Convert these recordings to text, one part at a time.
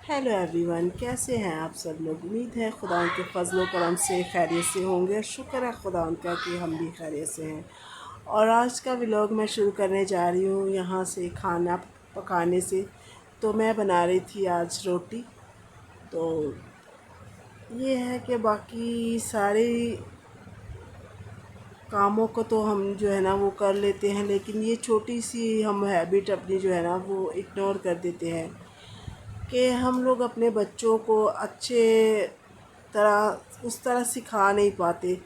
Hello everyone, कैसे हैं आप सब लोग। उम्मीद है खुदा उनके फजलो करम से खैरियत से होंगे। शुक्र है खुदा उनका कि हम भी खैरियत से हैं। और आज का व्लॉग मैं शुरू करने जा रही हूँ यहाँ से खाना पकाने से। तो मैं बना रही थी आज रोटी। तो ये है कि बाकी सारे कामों को तो हम जो है ना वो कर लेते हैं, लेकिन ये छोटी सी हम हैबिट अपनी जो है ना वो इग्नोर कर देते हैं कि हम लोग अपने बच्चों को अच्छे उस तरह सिखा नहीं पाते।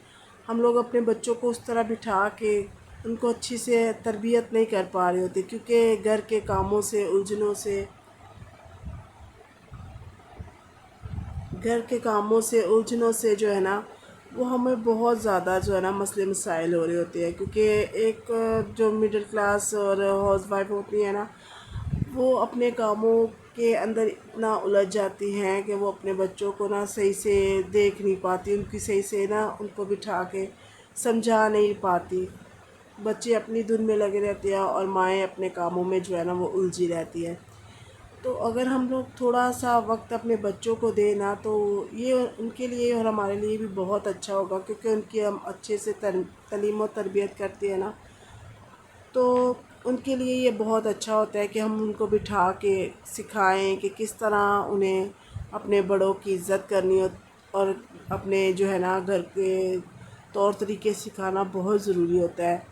हम लोग अपने बच्चों को उस तरह बिठा के उनको अच्छी से तरबियत नहीं कर पा रहे होते, क्योंकि घर के कामों से उलझनों से जो है ना वो हमें बहुत ज़्यादा जो है ना मसले मसाइल हो रहे होते हैं। क्योंकि एक जो मिडिल क्लास और हाउस वाइफ होती है ना, वो अपने कामों के अंदर इतना उलझ जाती हैं कि वो अपने बच्चों को ना सही से देख नहीं पाती, उनकी सही से ना उनको बिठा के समझा नहीं पाती। बच्चे अपनी धुन में लगे रहते हैं और माएँ अपने कामों में जो है ना वो उलझी रहती है। तो अगर हम लोग थोड़ा सा वक्त अपने बच्चों को दें ना, तो ये उनके लिए और हमारे लिए भी बहुत अच्छा होगा, क्योंकि उनकी हम अच्छे से तालीम और तरबियत करते हैं ना, तो उनके लिए ये बहुत अच्छा होता है कि हम उनको बिठा के सिखाएं कि किस तरह उन्हें अपने बड़ों की इज़्ज़त करनी हो। और अपने जो है ना घर के तौर तरीके सिखाना बहुत ज़रूरी होता है,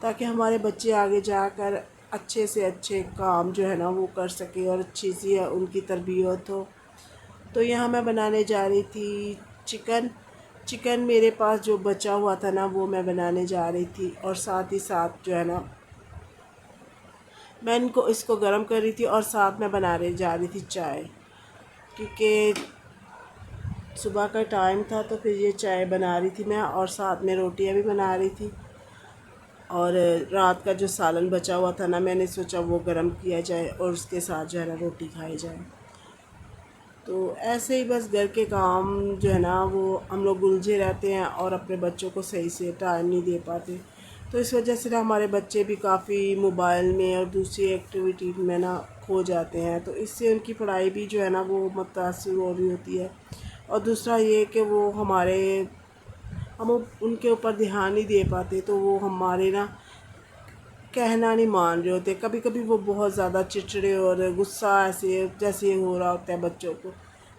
ताकि हमारे बच्चे आगे जाकर अच्छे से अच्छे काम जो है ना वो कर सकें और अच्छी सी उनकी तरबियत हो। तो यहाँ मैं बनाने जा रही थी चिकन। चिकन मेरे पास जो बचा हुआ था ना वो मैं बनाने जा रही थी, और साथ ही साथ जो है ना मैं इनको इसको गर्म कर रही थी और साथ में बनाने जा रही थी चाय। क्योंकि सुबह का टाइम था तो फिर ये चाय बना रही थी मैं, और साथ में रोटियां भी बना रही थी। और रात का जो सालन बचा हुआ था ना, मैंने सोचा वो गर्म किया जाए और उसके साथ जो है ना रोटी खाई जाए। तो ऐसे ही बस घर के काम जो है ना वो हम लोग उलझे रहते हैं और अपने बच्चों को सही से टाइम नहीं दे पाते। तो इस वजह से ना हमारे बच्चे भी काफ़ी मोबाइल में और दूसरी एक्टिविटी में ना खो जाते हैं। तो इससे उनकी पढ़ाई भी जो है ना वो मुतासर हो रही होती है। और दूसरा ये कि वो हम उनके ऊपर ध्यान नहीं दे पाते, तो वो हमारे ना कहना नहीं मान रहे होते। कभी कभी वो बहुत ज़्यादा चिड़चिड़े और गुस्सा ऐसे जैसे हो रहा होता है बच्चों को,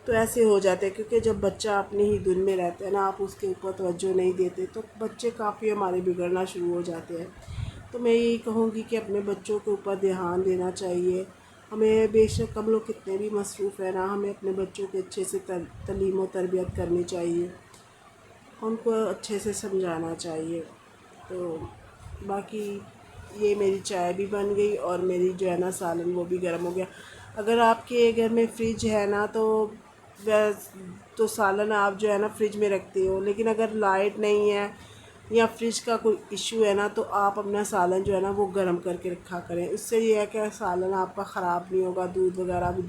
तो ऐसे हो जाते हैं। क्योंकि जब बच्चा अपनी ही धुन में रहता है ना, आप उसके ऊपर तवज्जो नहीं देते, तो बच्चे काफ़ी हमारे बिगड़ना शुरू हो जाते हैं। तो मैं यही कहूँगी कि अपने बच्चों के ऊपर ध्यान देना चाहिए हमें। बेशक हम लोग कितने भी मसरूफ़ हैं ना, हमें अपने बच्चों के अच्छे से तालीम और तरबियत करनी चाहिए, उनको अच्छे से समझाना चाहिए। तो बाकी ये मेरी चाय भी बन गई और मेरी जो है ना सालन वो भी गर्म हो गया। अगर आपके घर में फ्रिज है ना, तो वैस तो सालन आप जो है ना फ्रिज में रखते हो, लेकिन अगर लाइट नहीं है या फ्रिज का कोई इशू है ना, तो आप अपना सालन जो है ना वो गर्म करके रखा करें। उससे ये है कि सालन आपका ख़राब नहीं होगा। दूध वगैरह भी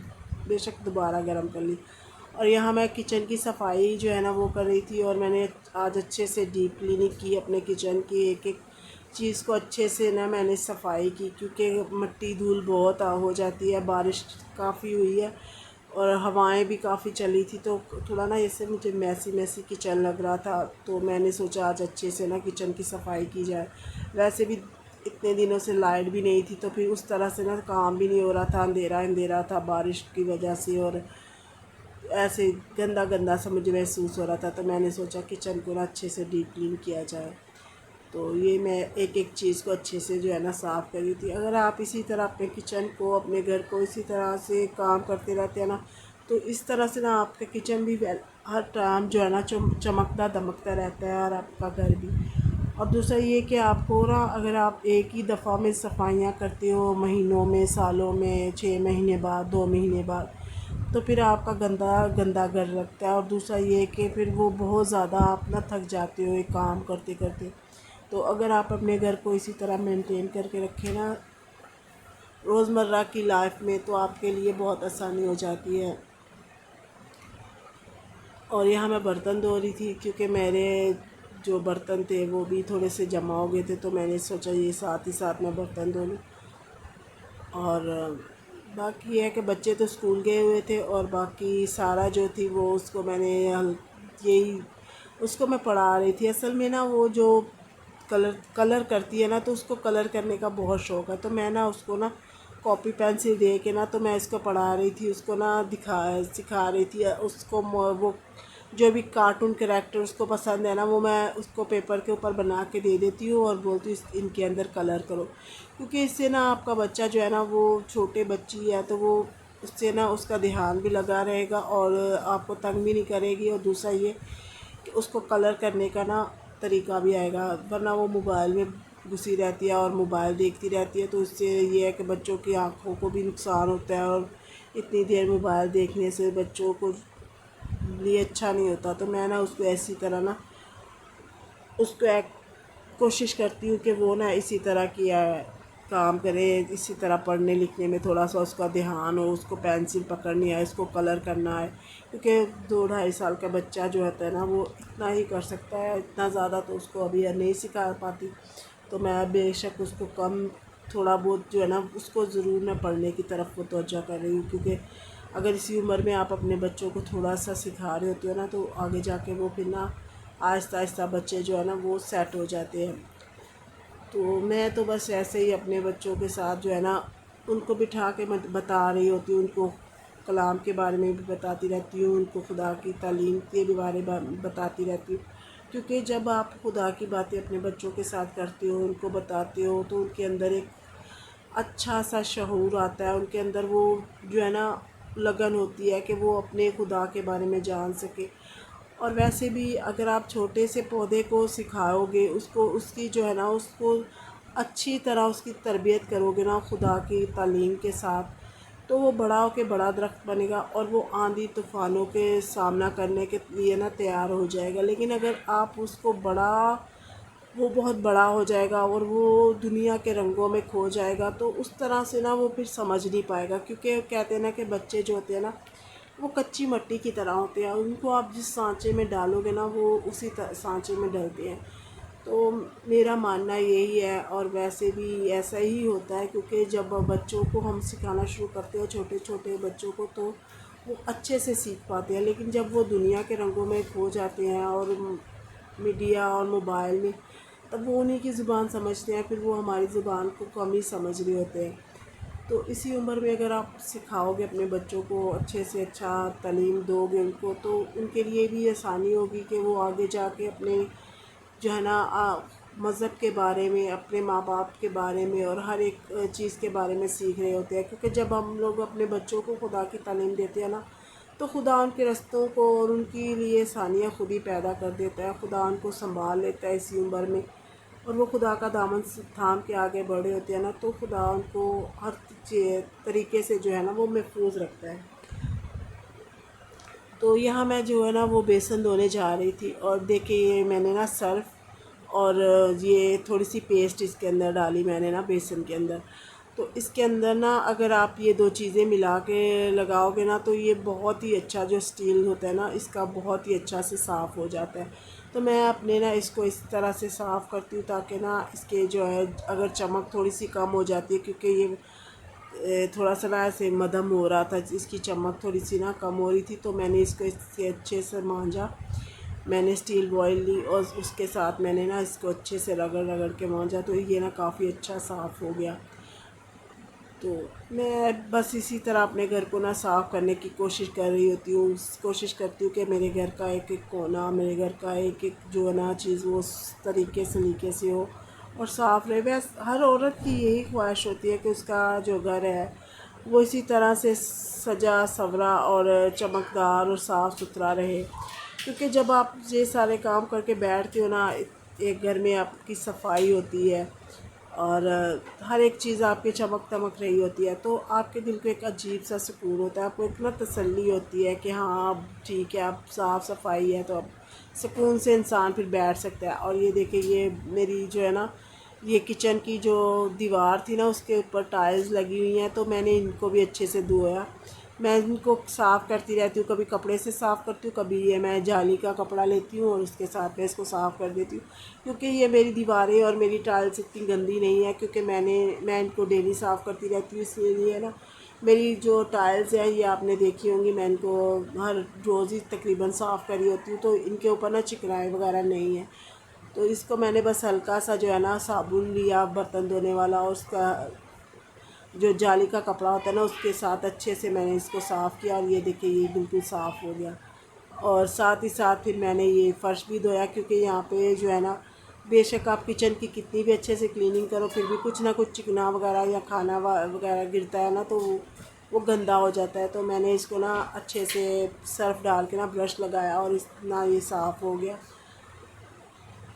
बेशक दोबारा गर्म कर ली। और यहाँ मैं किचन की सफाई जो है ना वो कर रही थी, और मैंने आज अच्छे से डीप क्लीनिंग की अपने किचन की। एक एक चीज़ को अच्छे से ना मैंने सफाई की, क्योंकि मिट्टी धूल बहुत हो जाती है। बारिश काफ़ी हुई है और हवाएं भी काफ़ी चली थी, तो थोड़ा ना ऐसे मुझे मैसी मैसी किचन लग रहा था। तो मैंने सोचा आज अच्छे से ना किचन की सफाई की जाए। वैसे भी इतने दिनों से लाइट भी नहीं थी, तो फिर उस तरह से ना काम भी नहीं हो रहा था, अंधेरा अंधेरा था बारिश की वजह से, और ऐसे गंदा गंदा सा मुझे महसूस हो रहा था। तो मैंने सोचा किचन को ना अच्छे से डीप क्लीन किया जाए। तो ये मैं एक एक चीज़ को अच्छे से जो है ना साफ़ करी थी। अगर आप इसी तरह अपने किचन को अपने घर को इसी तरह से काम करते रहते हैं ना, तो इस तरह से ना आपका किचन भी हर टाइम जो है ना चमकता दमकता रहता है, और आपका घर भी। और दूसरा ये कि आपको ना अगर आप एक ही दफ़ा में सफाइयाँ करते हो, महीनों में, सालों में, 6 महीने बाद, 2 महीने बाद, तो फिर आपका गंदा गंदा घर लगता है। और दूसरा ये कि फिर वो बहुत ज़्यादा आप ना थक जाते हो एक काम करते करते। तो अगर आप अपने घर को इसी तरह मेंटेन करके रखें ना रोज़मर्रा की लाइफ में, तो आपके लिए बहुत आसानी हो जाती है। और यहाँ मैं बर्तन धो रही थी, क्योंकि मेरे जो बर्तन थे वो भी थोड़े से जमा हो गए थे, तो मैंने सोचा ये साथ ही साथ मैं बर्तन धो लूँ। और बाकी ये है कि बच्चे तो स्कूल गए हुए थे और बाकी सारा जो थी वो उसको मैंने यही उसको मैं पढ़ा रही थी। असल में ना वो जो कलर कलर करती है ना, तो उसको कलर करने का बहुत शौक़ है। तो मैं ना उसको ना कॉपी पेंसिल दे के ना, तो मैं इसको पढ़ा रही थी, उसको ना सिखा रही थी उसको। वो जो भी कार्टून कैरेक्टर उसको पसंद है ना, वो मैं उसको पेपर के ऊपर बना के दे देती हूँ और बोलती हूँ इनके अंदर कलर करो। क्योंकि इससे ना आपका बच्चा जो है ना, वो छोटे बच्ची है तो वो उससे ना उसका ध्यान भी लगा रहेगा और आपको तंग भी नहीं करेगी। और दूसरा ये कि उसको कलर करने का ना तरीका भी आएगा, वरना वो मोबाइल में घुसी रहती है और मोबाइल देखती रहती है। तो इससे ये है कि बच्चों की आँखों को भी नुकसान होता है और इतनी देर मोबाइल देखने से बच्चों को लिए अच्छा नहीं होता। तो मैं ना उसको ऐसी तरह ना उसको एक कोशिश करती हूँ कि वो ना इसी तरह किया काम करे, इसी तरह पढ़ने लिखने में थोड़ा सा उसका ध्यान हो, उसको पेंसिल पकड़नी है, इसको कलर करना है। क्योंकि 2-2.5 साल का बच्चा जो होता है ना, वो इतना ही कर सकता है, इतना ज़्यादा तो उसको अभी नहीं सिखा पाती। तो मैं बेशक उसको कम थोड़ा बहुत जो है ना, उसको ज़रूर मैं पढ़ने की तरफ मुतवज्जा कर रही हूँ। क्योंकि अगर इसी उम्र में आप अपने बच्चों को थोड़ा सा सिखा रहे होते हो ना, तो आगे जाके वो फिर ना आहिस्ता आहिस्ता बच्चे जो है ना वो सेट हो जाते हैं। तो मैं तो बस ऐसे ही अपने बच्चों के साथ जो है ना, उनको बिठा के बता रही होती हूँ, उनको कलाम के बारे में भी बताती रहती हूँ, उनको खुदा की तालीम के भी बारे में बताती रहती हूँ। क्योंकि जब आप खुदा की बातें अपने बच्चों के साथ करते हो, उनको बताते हो, तो उनके अंदर एक अच्छा सा शऊर आता है, उनके अंदर वो जो है ना लगन होती है कि वो अपने खुदा के बारे में जान सके। और वैसे भी अगर आप छोटे से पौधे को सिखाओगे, उसको उसकी जो है ना उसको अच्छी तरह उसकी तरबियत करोगे ना खुदा की तालीम के साथ, तो वो बड़ा होके बड़ा दरख्त बनेगा और वो आंधी तूफ़ानों के सामना करने के लिए ना तैयार हो जाएगा। लेकिन अगर आप उसको वो बहुत बड़ा हो जाएगा और वो दुनिया के रंगों में खो जाएगा, तो उस तरह से ना वो फिर समझ नहीं पाएगा। क्योंकि कहते हैं ना कि बच्चे जो होते हैं ना, वो कच्ची मिट्टी की तरह होते हैं, उनको आप जिस सांचे में डालोगे ना, वो उसी सांचे में डलते हैं। तो मेरा मानना यही है, और वैसे भी ऐसा ही होता है। क्योंकि जब बच्चों को हम सिखाना शुरू करते हैं, छोटे छोटे बच्चों को, तो वो अच्छे से सीख पाते हैं। लेकिन जब वो दुनिया के रंगों में खो जाते हैं और मीडिया और मोबाइल में, तब वो उन्हीं की ज़ुबान समझते हैं, फिर वो हमारी ज़ुबान को कम ही समझ रहे होते हैं। तो इसी उम्र में अगर आप सिखाओगे अपने बच्चों को, अच्छे से अच्छा तालीम दोगे उनको, तो उनके लिए भी आसानी होगी कि वो आगे जाके अपने जो है ना मज़हब के बारे में, अपने माँ बाप के बारे में और हर एक चीज़ के बारे में सीख रहे होते हैं। क्योंकि जब हम लोग अपने बच्चों को खुदा की तालीम देते हैं ना, तो खुदा उनके रस्तों को और उनके लिए आसानियाँ खुद ही पैदा कर देता है। खुदा उनको संभाल लेता है इसी उम्र में, और वो खुदा का दामन थाम के आगे बढ़े होते हैं ना, तो खुदा उनको हर तरीके से जो है ना वो महफूज रखता है। तो यहाँ मैं जो है ना वो बेसन धोने जा रही थी, और देखिए ये मैंने ना सर्फ़ और ये थोड़ी सी पेस्ट इसके अंदर डाली मैंने ना बेसन के अंदर। तो इसके अंदर ना अगर आप ये दो चीज़ें मिला के लगाओगे ना, तो ये बहुत ही अच्छा जो स्टील होता है ना इसका, बहुत ही अच्छा से साफ़ हो जाता है। तो मैं अपने ना इसको इस तरह से साफ़ करती हूँ ताकि ना इसके जो है अगर चमक थोड़ी सी कम हो जाती है, क्योंकि ये थोड़ा सा ना ऐसे मदम हो रहा था, इसकी चमक थोड़ी सी ना कम हो रही थी। तो मैंने इसको इससे अच्छे से मांजा, मैंने स्टील बॉयल ली और उसके साथ मैंने ना इसको अच्छे से रगड़ रगड़ के मांजा, तो ये ना काफ़ी अच्छा साफ़ हो गया। तो मैं बस इसी तरह अपने घर को ना साफ़ करने की कोशिश कर रही होती हूँ। कोशिश करती हूँ कि मेरे घर का एक एक कोना, मेरे घर का एक एक जो है ना चीज़, वो उस तरीके सलीके से हो और साफ़ रहे। बस हर औरत की यही ख्वाहिश होती है कि उसका जो घर है वो इसी तरह से सजा सवरा और चमकदार और साफ़ सुथरा रहे। क्योंकि जब आप ये सारे काम करके बैठते हो ना, एक घर में आपकी सफाई होती है और हर एक चीज़ आपकी चमक दमक रही होती है, तो आपके दिल को एक अजीब सा सुकून होता है। आपको इतना तसल्ली होती है कि हाँ अब ठीक है, अब साफ़ सफाई है, तो अब सुकून से इंसान फिर बैठ सकता है। और ये देखिए, ये मेरी जो है ना, ये किचन की जो दीवार थी ना, उसके ऊपर टाइल्स लगी हुई हैं, तो मैंने इनको भी अच्छे से धोया। मैं इनको साफ़ करती रहती हूँ, कभी कपड़े से साफ़ करती हूँ, कभी ये मैं जाली का कपड़ा लेती हूँ और उसके साथ में इसको साफ़ कर देती हूँ। क्योंकि ये मेरी दीवारें और मेरी टाइल्स इतनी गंदी नहीं है, क्योंकि मैं इनको डेली साफ़ करती रहती हूँ, इसलिए ना मेरी जो टाइल्स हैं ये आपने देखी होंगी, मैं इनको हर रोज़ ही तकरीबन साफ़ करी होती हूँ, तो इनके ऊपर ना चिकनाई वगैरह नहीं है। तो इसको मैंने बस हल्का सा जो है ना साबुन लिया बर्तन धोने वाला, और उसका जो जाली का कपड़ा होता है ना उसके साथ अच्छे से मैंने इसको साफ़ किया, और ये देखिए ये बिल्कुल साफ़ हो गया। और साथ ही साथ फिर मैंने ये फ़र्श भी धोया, क्योंकि यहाँ पे जो है ना बेशक आप किचन की कितनी भी अच्छे से क्लीनिंग करो फिर भी कुछ ना कुछ चिकना वगैरह या खाना वगैरह गिरता है ना, तो वो गंदा हो जाता है। तो मैंने इसको ना अच्छे से सर्फ़ डाल के ना ब्रश लगाया, और इतना ये साफ़ हो गया।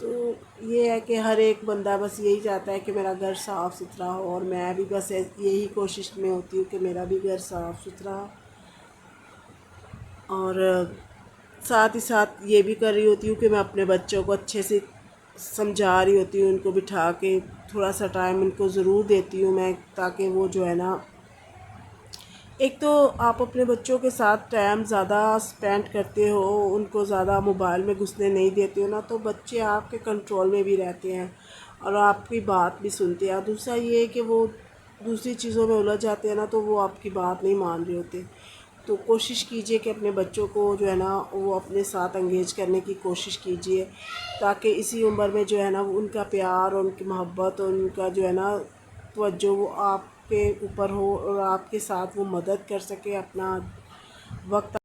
तो ये है कि हर एक बंदा बस यही चाहता है कि मेरा घर साफ़ सुथरा हो, और मैं भी बस यही कोशिश में होती हूँ कि मेरा भी घर साफ़ सुथरा हो। और साथ ही साथ ये भी कर रही होती हूँ कि मैं अपने बच्चों को अच्छे से समझा रही होती हूँ, उनको बिठा के थोड़ा सा टाइम उनको ज़रूर देती हूँ मैं, ताकि वो जो है ना, एक तो आप अपने बच्चों के साथ टाइम ज़्यादा स्पेंड करते हो, उनको ज़्यादा मोबाइल में घुसने नहीं देते हो ना, तो बच्चे आपके कंट्रोल में भी रहते हैं और आपकी बात भी सुनते हैं। और दूसरा ये है कि वो दूसरी चीज़ों में उलझ जाते हैं ना, तो वो आपकी बात नहीं मान रहे होते। तो कोशिश कीजिए कि अपने बच्चों को जो है ना वो अपने साथ एंगेज करने की कोशिश कीजिए, ताकि इसी उम्र में जो है ना उनका प्यार और उनकी मोहब्बत और उनका जो है ना तवज्जो वो आपके ऊपर हो, और आपके साथ वो मदद कर सके अपना वक्त